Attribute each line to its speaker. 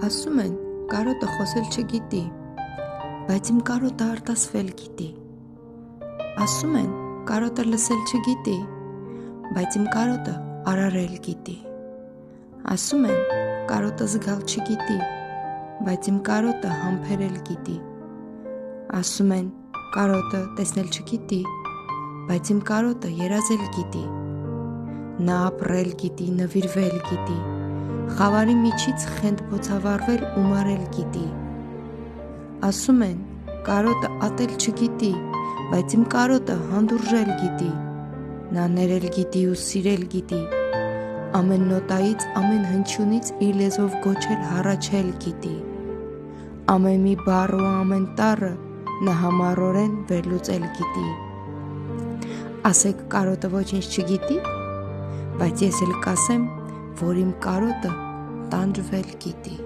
Speaker 1: Ասում են, կարոտը խոսել չգիտի, բայց իմ կարոտը արտասվել գիտի։ Ասում են, կարոտը լսել չգիտի, բայց իմ կարոտը արարել գիտի։ Ասում են, կարոտը զգալ չգիտի, բայց իմ կարոտը համբերել գիտի։ Ասում են, կարոտը տեսնել չգիտի, բայց իմ կարոտը երազել գիտի։ Նա ապրել գիտի, նվիրվել գիտի, խավարի միջից խենթ բոցավառվել ու մարել գիտի։ Ասում են, կարոտը ատել չգիտի, բայց իմ կարոտը հանդուրժել գիտի։ Նա ներել գիտի ու սիրել գիտի, ամեն նոտայից, ամեն հնչյունից իր լեզվով գոչել հառաչել գիտի։ Ամեն մի բառ ու ամեն տառը նա համառորեն վերլուծել գիտի։ Ասեք, կարոտը ոչինչ չգիտի, բայց ես էլ կասեմ, որ իմ կարոտը տանջվել գիտի։